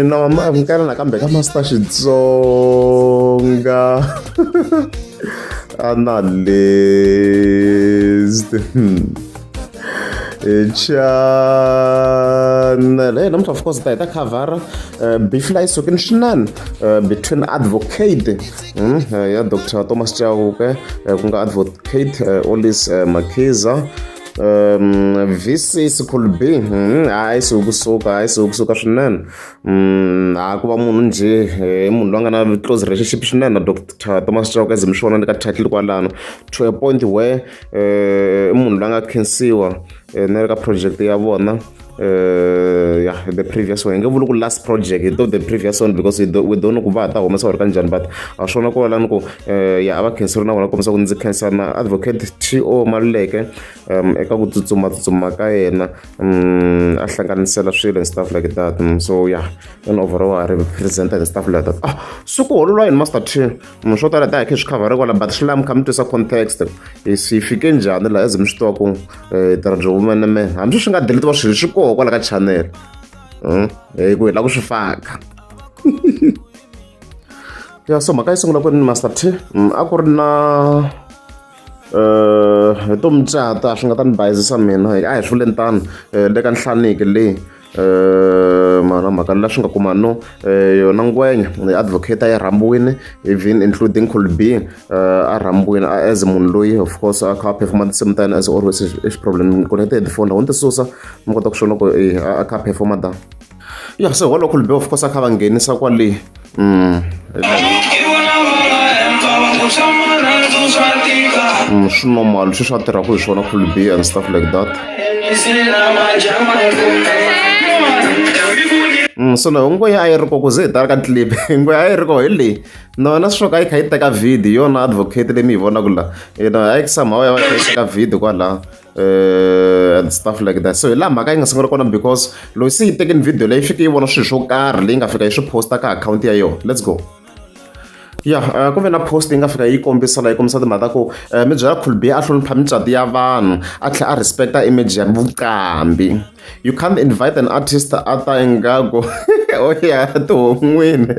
No mkana nakambe kama Xitsonga analyst channel namuhla of course ta cover bifly sokin shinan between advocate ya Dr. Thomas Chauke kunga advocate Olis Makiza VC could be ayisukusuka swinene akuva munhu nje munhu loyi a nga na close relationship swinene na Dr. Thomas Chauke as mi swi vona ni ka title kwalano to a point where munhu loyi a nga khensiwa ni ri ka project ya vona the previous one nge vuli ku last project though the previous one because we don't know ku va ta humesa ri kanjani but a swona ko lani ku ya ava khenseriwa na vona kombisa ku ndzi khensa na advocate T.O. Maluleke eka ku tsutsuma ka yena a hlanganisela swilo and stuff like that so yeah and overall I represented and stuff like that so ku hololwa in master T swo tala ta yakhe swi cover kwala but swi lama kha mi twisa context si fike njhani la as mi swi twa ku tirha woman man hambi swi nga delete wa swilo swi koho kwala ka channel ku hela ku swi faka ya so mhaka yi sungula ku ri ni master T a ku ri na hi to mucata swi nga ta ni bayizisa mina a hi swi vule ni tano le ka nhlaniki leyi mana mhaka la swi nga kuma no yona ngwenya advocate a yi rhambiwile even including Colby a rhambiwile as munhu loyi of course a kha performa the same time as always is problem connected phone la won't susa mi kota ku swona ku a kha performa da ya so walo Colby of course a kha va nghenisa kwale swi normal swi swa tirha ku hi swona Colby and stuff like that so na ngwe a yi ri ko ku ze ta ka clip ngwe a yi ri ko hi leyi nona swi ka yi kha yi teka video yona advocate leyi mi yi vonaka la a yi somehow ya va kha yi teka video kwala and stuff like that so hi laha mhaka yi nga sungula kona because loyi se yi tekeni video leyi fike yi vona swilo swo karhi leyi nga fika yi swi posta ka account ya yona let's go ya ku ve na post yi nga fika yi kombisa timhaka ku mi byela Colby a hlonipha micati ya vanhu a tlhela a respecta image ya vuqambi you can't invite an artist a ta ingaku ya tihon'wini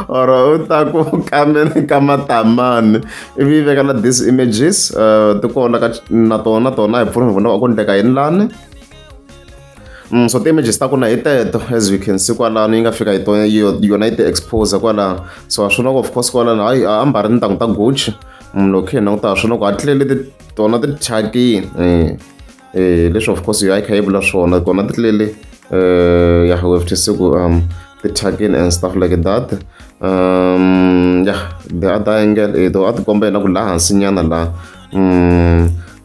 or u ta ku kameni ka matamani ivi yi veka na these images ti kona na tona hi pfuna hi vona ku endleka yini lani so ti-images ta kuna hi teto as we can see kwalano yi nga fika hi tona yona yi ti-expose kwalano so a swi vona ku of course kwalano hayi a mbari tintangu ta Gucci loko hi languta a swi vona ku a tlele tona ti thyakini leswi of course yo a yi kha yi vula swona kona ti tlele ya we have to see ku ti thyakini and stuff like that the other angle though a ti komba yena ku laha hansi nyana laha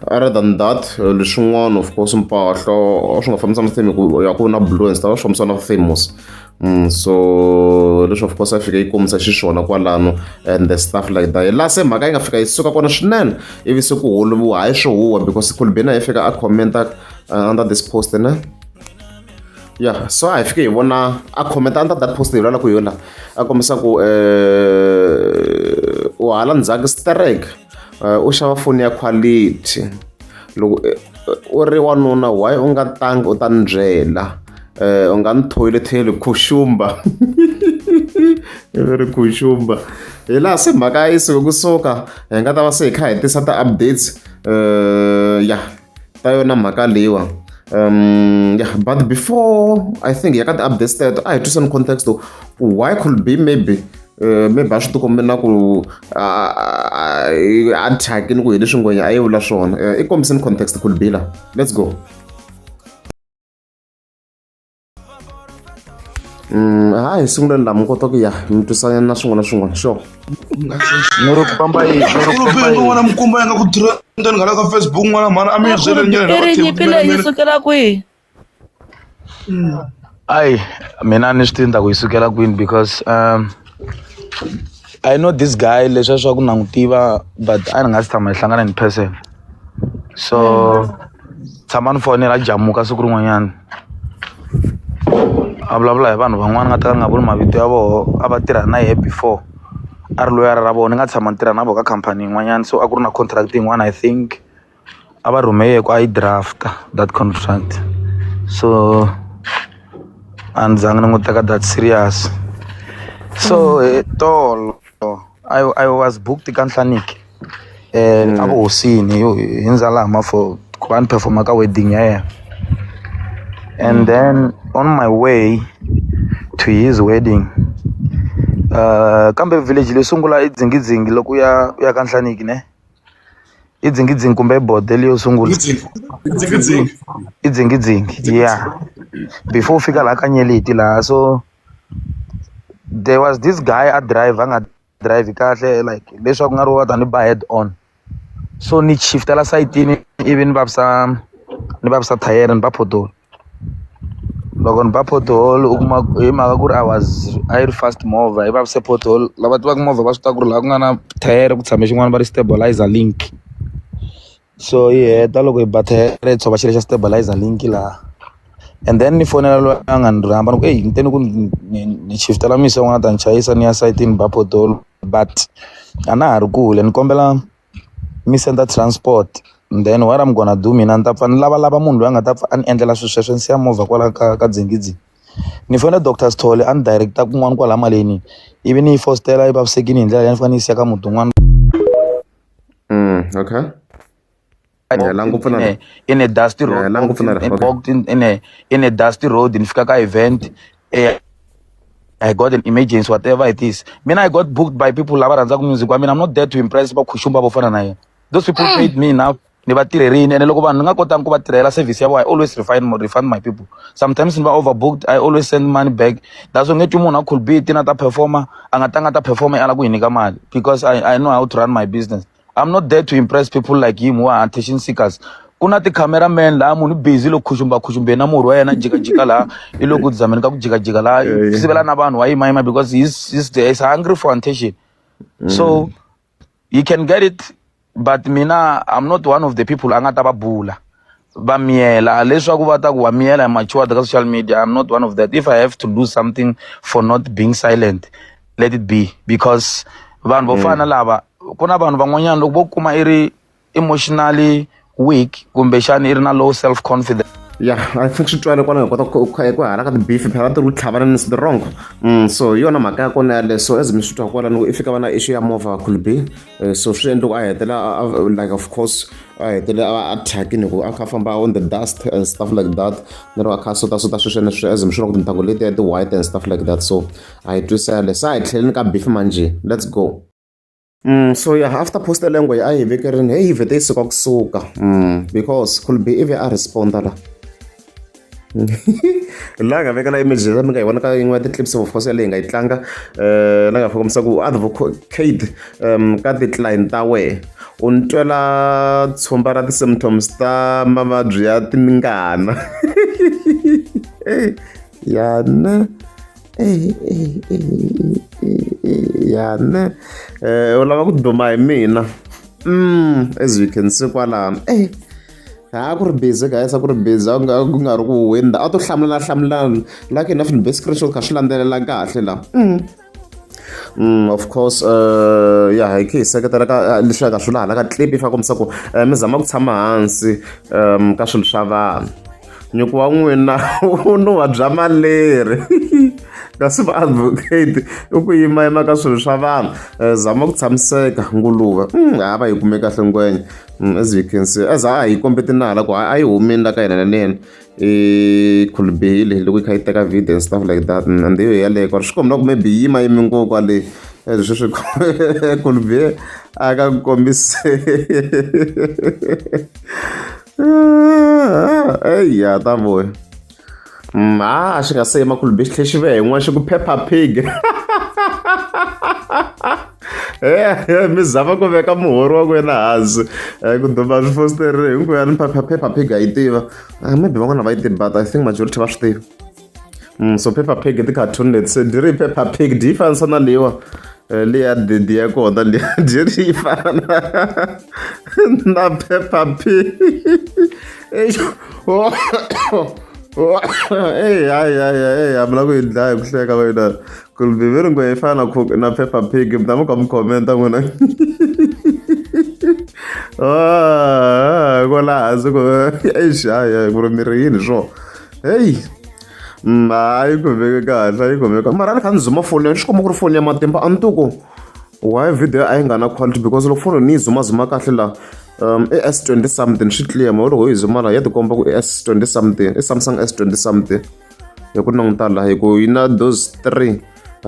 other than that leswin'wana of course mpahlo swi nga fambisa na theme ya ku na blue and stuff swi fambisa na famous so leswi of course a fika yi kombisa xiswona kwalano and the stuff like that laha se mhaka yi nga fika yi suka kona swinene ivi se ku holoviwa hayi swo huwa because Colby na yi fika a commenta under this post ne so a hi fike hi vona a commenta under that post hi vula ku yola a kombisa ku u hala ndzhaku strike u xava foni ya quality loko u ri wanuna why u nga tangi u ta ni byela u nga ni thoyiletheli khuxumba ri khuxumba hi laha se mhaka yi suka kusuka hi nga ta va se hi kha hi tisa ti-updates ta yona mhaka leyiwa but before I think hi ka ti-updates teto a hi twisani context why Colby maybe a swi tikombe na ku a thyakini ku hi leswi ngwenya a yi vula swona i kombiseni context Colby la let's go hi sunguleni laha mi kota ku ya mi twisana na swin'wana na swin'wana sure Nuru kupamba hii, Wana mkumba yanga kutrenda ngala ka Facebook mwana mana ami zele nyele nyipile yisukela kwi ai mina ni switinda ku yisukela kwini because I know this guy leswa swa ku nangutiva but a ni nga si tshama hi hlangana in person so tshama ni fonela jamuka siku rin'wanyana a vulavula hi vanhu van'wana nga ta nga vuli mavito ya voho a va tirha na yehe before a ri loyara ra vona ni nga tshama ni tirha na vo ka khampani yin'wanyana so a ku ri na contract yin'wana I think ava rhume ku a yi drafta that contract, so a ni zangi ni n'wi teka that serious. So tolo I was booked ka Nhlaniki a vuhosini hi Ndzalama for ku va ni performa ka wedding ya yena, and then on my way to his wedding kambe village leyi sungula i Dzingidzingi loko u ya ka Nhlaniki ne i Dzingidzingi kumbe bodele yo sungula i Dzingidzingi, yeah, before u fika laha ka Nyeleti laha. So there was this guy a drive a nga drive kahle like leswaku nga ri wa ta ni ba head on, so ni shiftela sayitini ivi ni vavisa thayere ni ba pothole. Loko ni ba pothole u kuma hi mhaka ku ri a yi ri fast movha hi vavise pothole, lava tivaka movha va swi tiva ku ri laha ku nga na thayere ku tshame xin'wana va ri stabilizer link. So yi heta loko hi ba thayere hi tshova xilo xa stabilizer link laha, and then ni fonela loyi a nga ni rhamba ni ku ni te ni ku ni shiftela mise n'wana ta ni chayisa ni ya sayitini ba pothole, but a na ha ri kule ni kombela mi senda transport, and then what I'm gonna do mina ni ta pfa ni lavalava munhu loyi a nga ta pfa a ni endlela swilo sweswo ni siya movha kwala ka Dzingidzingi. Ni fonela Dr. Sithole a ni directa kun'wana kwala maleni ivi ni yi fostela yi vavisekini hi ndlela leyi ni fane ni yi siya ka muti wun'wana. Okay. In a dusty road, in a dusty road ni fika ka event, I got an emergency, whatever it is. I got booked by people lava rhandzaku music. I mean, I'm not there to impress va khushumba vo fana na yena. Those people paid me now. Ni va tirherini ene loko vanhu ni nga kotangi ku va tirhela service ya vona, I always refund my people. Sometimes ni va overbooked, I always send money back. That's why ngethi munhu a could be tina ta performer a nga ta performer ala ku hi nyika mali, because I know how to run my business. I'm not there to impress people like him who are attention seekers. Kuna ti cameraman la munhu busy lo khushumbe na murhi wa yena jikajika la i lo ku zameni ka ku jikajika la sivela na vanhu wa yima because he's hungry for attention. So you can get it, but mina I'm not one of the people anga ta va bula va miela leswaku va ta ku wa miela mature ka social media. I'm not one of that. If I have to do something for not being silent, let it be, because vanhu vo fana lava kuna vanhu van'wanyana loko vo kuma i ri emotionally weak kumbe xani i ri na low self confidence. Yeah, I think swi twale kwala hi kota ku hala ka ti-beef phela ti ri ku tlhavana ni wrong. So hi yona mhaka ya kona yale. So as mi swi twa kwala loko i fika va na issue ya movha could be so swi endla ku a hetela like of course a hetele a thyakini ku a kha famba on the dust and stuff like that, ni ri a kha sota sweswene swi as mi swi vona ku tintangu letiya ti-white and stuff like that. So a hi twisale sa hi tlheleni ka beef manje, let's go. So yeah, after post language I vekerini hey vete yi suka kusuka because could be ivi a responda la la nga vekela image la mi nga yi vona ka yin'we ya ti-clips of course leyi nga yi tlanga la nga fokomisa ku advocate ka ti-client ta wehe u ni twela tshumba ra ti-symptoms ta mavabyi ya tingana yana yana u lava ku duma hi mina as you can see kwalano a ku ri busy guys, a ku ri busy ku nga ri ku winda a to hlamulana like enough ni basic screenshot kha swi landzelela kahle la of course yeah hi ke hi seketela ka leswi ka swi lahala ka clip ifa kombisa ku mi zama ku tshama hansi ka swilo swa vanhu. Nyuku wa n'wina u no wa bya maleri kasi va advocate u ku yimayima ka swilo swa vanhu, zama ku tshamiseka nguluva a va yi kume kahle ngwenya. As you can see as a hi kombeti nala ku a yi humini la ka hina nanene i khulubihile loko yi kha yi teka video and stuff like that, and yo yaleyo kwari swi komba ku maybe yi yimayimi ngoko kwale leswi swi khulubihe a ka kombise eya ta voya xi nga se yima khulubihe xi tlhe xi ve yin'wana xi ku Peppa Pig mi zama ku veka muhori wa kwena hansi ku duma swifositeri hinkweyani Peppa Pig a yi tiva maybe van'wana va yi tivi but I think majority va swi tiva. So Peppa Pig ti-cartoon leti se di ri Peppa Pig di yi fanisa na leyiwa leya didi ya kona leya di ri yi fana na Peppa Pig a mi la ku yi dlaya hi ku hleka wena kulubiviri ngwe yi fana na Peppa Pig mi ta muka mi khomenta n'wina kwala hansi ku exaya ku ri mi ri yini swo heyi hayi khomeke kahle a yi khomeka mara a ni kha ni zuma foni ya ni swi komba ku ri foni ya matimba a ni tuku why video a yi nga na quality because loko foni ni yi zumazuma kahle laha i S20 something swi clear ma loko yi zuma laha ya tikomba ku i S20 something i Samsung S20 something hi ku languta laha hi ku yi na those 3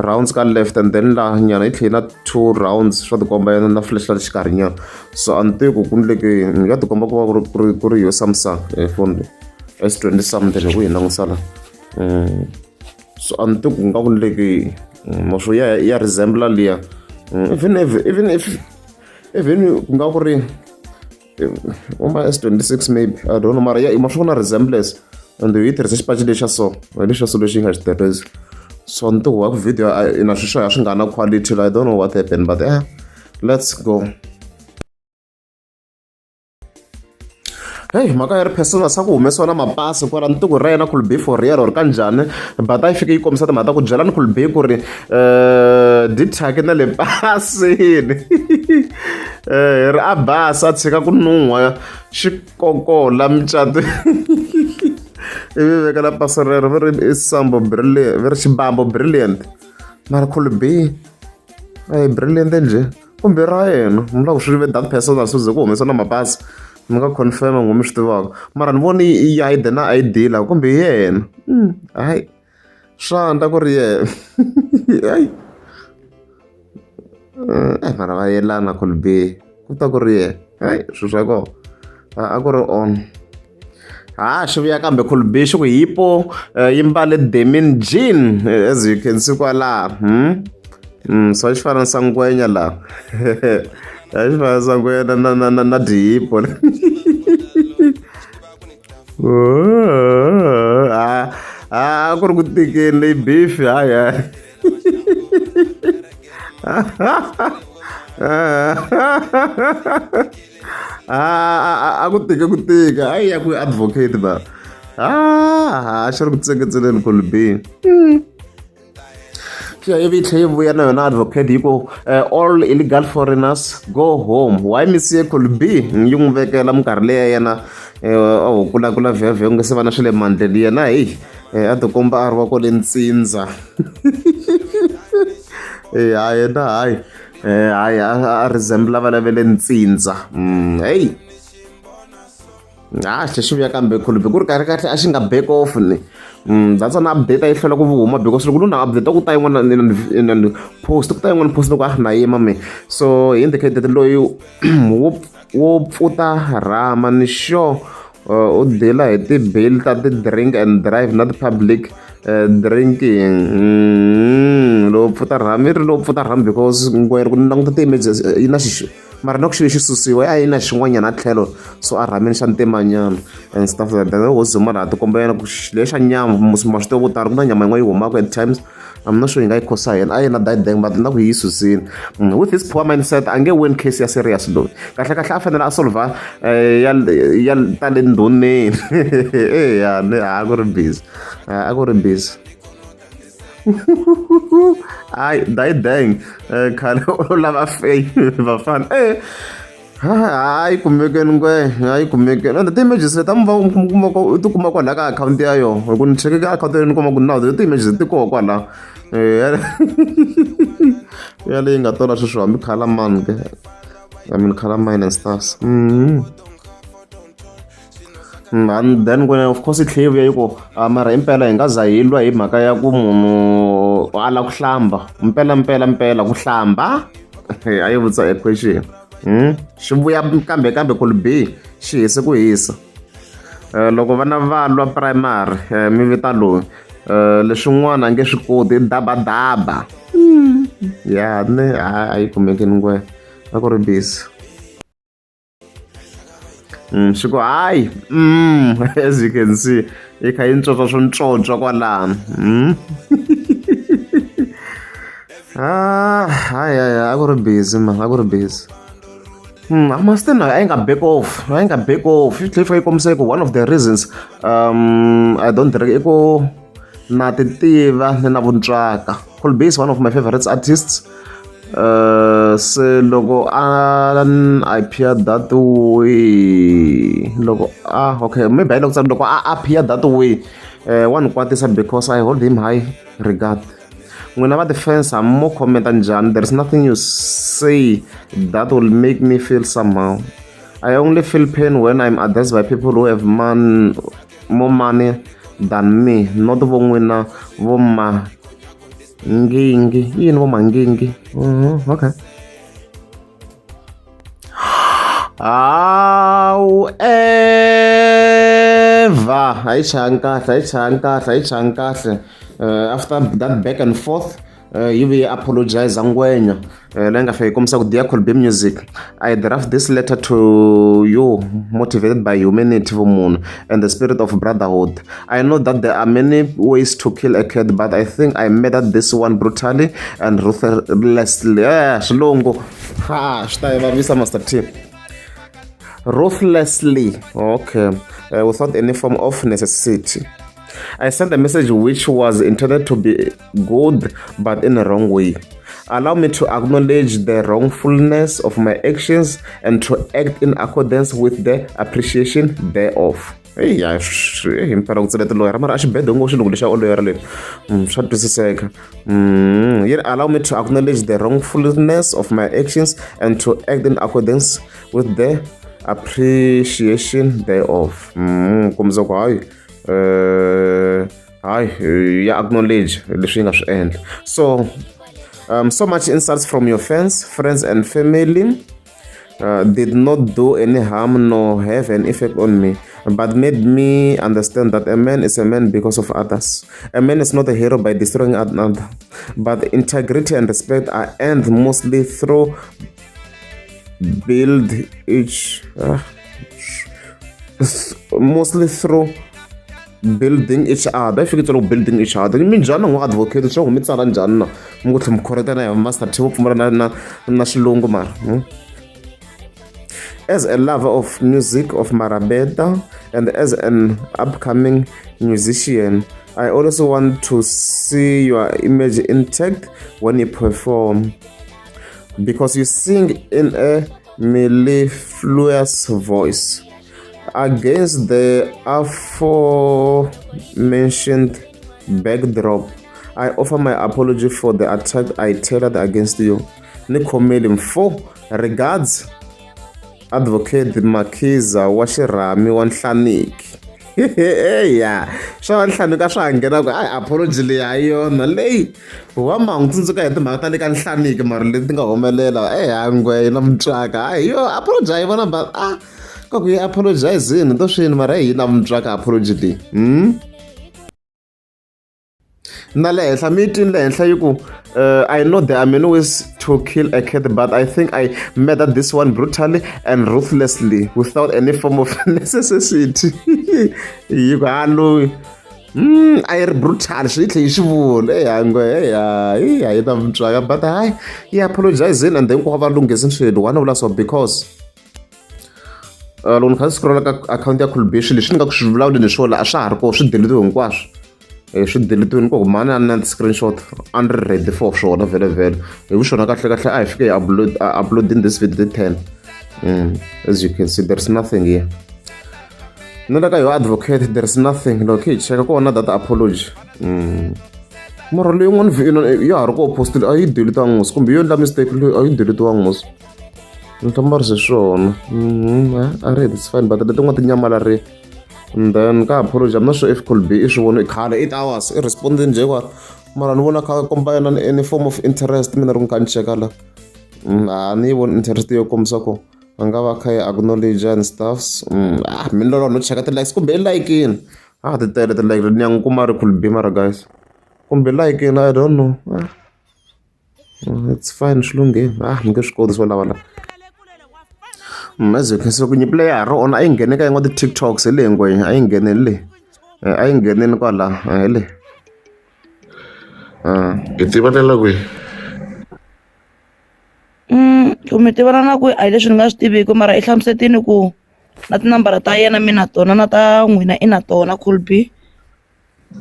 rounds ka left and then laha nyana yi tlhela na 2 rounds swa tikomba yana na flash la xikarhi nyana so a ni tivi ku ni le ke ya tikomba ku va ku ri yo Samsung phone S20 something hi ku hi langutisa laha so a ni tivi ku nga ku ni le ke maswo ya resemble liya even if ku nga ku ri uma S26 maybe I don't know mara ya ma swi vona resemblance and yi tirhisa xipaci lexa so lexa so lexi yi nga xi tirhisi so ni tiku wa ku video na swi swo ya swi nga na quality I don't know what happened but let's go hey mhaka ya ri persona sa ku humesiwa na mapasi kwala ni tiku ra yena Khulbi for real or kanjhani but a yi fike yi kombisa timhaka ta ku byela ni Khulbi ku ri dithaki na le pasini ri a basa a tshika ku nuhwa xikokola mucato ivi vekela pasi rero vi ri xibambo brilliant mara Khulbi a hi brilliant njhe kumbe ra yena mi lava ku swi ve that person swi ze ku humesiwa na mapasi mi nga confirm ngo mi swi tivaka mara ni voni i ID na ID laha kumbe yena hayi swa ndla ku ri yena hayi mara va yelana Khulbi ku ta ku ri yena hayi swilo swa kona a ku ri on xi vuya kambe Khulbi xi ku hipo yi mbale denim jean as you can see kwalaha so xi fana na sangwenya laha a xi fana sangwenya na dihipo a ku ri ku tikeni leyi beef hayi a ku tika a yi ya ku advocate ba xi ri ku tseketseleni Khulbi ivi yi tlhela yi vuya na yona advocate hi ku all illegal foreigners go home why mi siye Khulbi yi n'wi vekela minkarhi leya yena a hukulakula vhevhe ku nga se va na swa le mandleni yena heyi a tikomba a ri wa kwale ntsindza hayi na hayi a resemble va le ntsindza heyi tlhe xi vuya kambe Khulbi ku ri kahle kahle a xi nga back off ni that's an update a yi hlwela ku huma because loko lu na update ku ta yin'wana post ku ta yin'wana post loko a na yima me so hi indicated loyi wo pfuta rama ni sure u dila hi ti-bill ta ti-drink and drive na ti-public drinking lowu pfuta rama i ri lowu pfuta rama because ngwere ku languta ti-images yi na xixo mara na ku xilo xi susiwa a yi na xin'wanyana a tlhelo so a rhameni xa ntemanyana and stuff like that wo zuma laha tikomba yena ku lexa nyama ma swi tiva vo tala ku na nyama yin'wana yi humaka at times I'm not sure yi nga yi khosa yena a yena dayideng but na ku yi susini with his poor mindset a nge win case ya serious loyi kahle kahle a fanele a solva ya ta le ndhuneni a ku ri busy a ku ri busy hayi dayideng khale u lava fame vafana hayi kumekeni ngwe hayi kumekeni ende ti-images leti ti kuma kwalaha ka akhawunti ya yona hi ku ni cheke ka akhawunti ya ni kuma ku na ti-images ti koho kwalaha ya leyi nga tola sweswo hambi color man ke I mean color mine and stuffs and then when of course yi tlhe yi vuya yi ku mara impela hi nga za hi lwa hi mhaka ya ku munhu a lava ku hlamba mpela ku hlamba a yi vutisa a question xi vuya kambe Khulbi xi hise ku hisa loko vana va lwa primary mi vita loyi leswin'wana a nge swi koti dabadaba ya ne a yi kumekeni ngwe a ku ri busy xi ku hayi as you can see yi kha yi ntsotsa swo ntsontswa kwalano hayi a ku ri busy man a ku ri busy Amastin I ain't back off. Yi tlhe yi kombisa ku one of the reasons I don't drink i ku na ti tiva ni na vuntswaka. Khulbi is one of my favorite artists se loko a appear that way loko okay maybe loko loko a appear that way wa ni kwatisa because I hold him high regard. N'wina va defense mo commenta njhani, there is nothing you say that will make me feel somehow. I only feel pain when I'm addressed by people who have more money than me, not vo n'wina vo ma ngingi yini vo mangingi. Okay. However, hayi changa kahle. After that back and forth, you will apologize ngwenya. Lenga fe komsa ku Dear Colby Music. I draft this letter to you motivated by humanity vumunhu and the spirit of brotherhood. I know that there are many ways to kill a cat, but I think I murdered this one brutally and ruthlessly. Shilungu. Visa Master T. Ruthlessly. Okay. Without any form of necessity. I sent a message which was intended to be good, but in a wrong way. Allow me to acknowledge the wrongfulness of my actions and to act in accordance with the appreciation thereof. Allow me to acknowledge the wrongfulness of my actions and to act in accordance with the appreciation thereof. Acknowledge so so much insults from your fans, friends and family did not do any harm nor have an effect on me, but made me understand that a man is a man because of others. A man is not a hero by destroying another, but integrity and respect are earned mostly through building each other. If you get building each other, you mean John or advocate, so we and John, Mutum Corridor, Master Chop National. As a lover of music of Marabeda and as an upcoming musician, I also want to see your image intact when you perform, because you sing in a mellifluous voice. Against the aforementioned backdrop, I offer my apology for the attack I tailored against you. Nikomelim for regards, Advocate Makiza Washirami Wanhlanik. Yeah, swa nhlanika swa nghena ku apology leyi ayona leyi wa mangutsunzuka hi timhaka ta le ka nhlaniki mara leti nga humelela hangwe na mutswaka yo apologize vona but ka ku apologizini to swini mara hina mutswaka apology leyi na le henhla meeting le henhla yi ku I know there are many ways to kill a cat, but I think I murdered this one brutally and ruthlessly without any form of necessity. You go hello. I brutal shit is wool. I don't try, but I apologize and then go have a long isn't one of us because lon kan scroll account ya Colby shi nga ku swi vulaku leswo la a swa ha ri ko swi delete hinkwaswo swi delete ko mani a na screenshot under ready for swona vele hi swona kahle a hi fike uploading this video 10 as you can see there's nothing here no like your advocate there's nothing look hi cheka ko na that apology mara leyi n'wana video ya ha ri ko post a yi delete ngos kumbe yo ndla mistake leyi a yi delete ngos ntombar se swona alright it's fine but letin'wana ti nyamalari. And then ka apology, I'm not sure if Colby is one 8 hours responding nje kwa mara ni vona ka combine any form of interest mina ri kan cheka la ni won interest yo komisa ko anga va kha acknowledge and stuffs mina lo no cheka ti likes kumbe like in the tele the like ni yang kuma ri Colby mara guys kumbe like in I don't know it's fine shlunge nge swi koti swona wala as you can see ku player on I nghene ka yin'wana TikToks le ngwe a yi nghene le a yi nghene kwala le Ke tivatela kwi mi tivana na ku a hi leswi ni nga swi tiviki mara i hlamusetini ku na tinambara ta yena mi na tona na ta n'wina i na tona Colby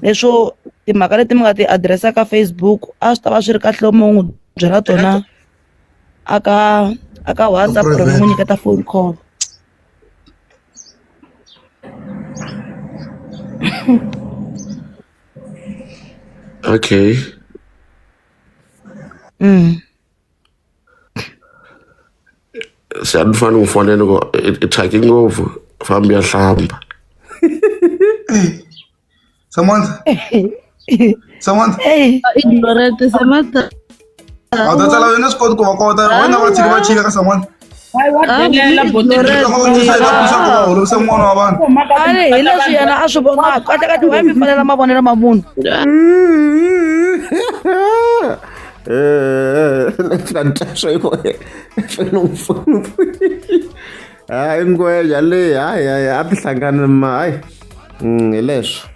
leswo timhaka leti mi nga ti adiresa ka Facebook a swi ta va swi ri kahle mo n'wi byela tona aka WhatsApp or n'wi nyiketa phone call. Okay. Siyanifana ngifonele ithake ngovu fambi yahlamba. Samantha. Samantha. Hey, Ignorante Samantha. Atatala wena swi koti ku va kota wena va tshika va chika ka Samantha. Holovisa n'wana wa vanhu. ale hi leswi yena a swi vonaka kahlekahle why mi fanela mavonelo ma munhu. Hayi ngweja le hayi a ti hlangana hayi hi leswo.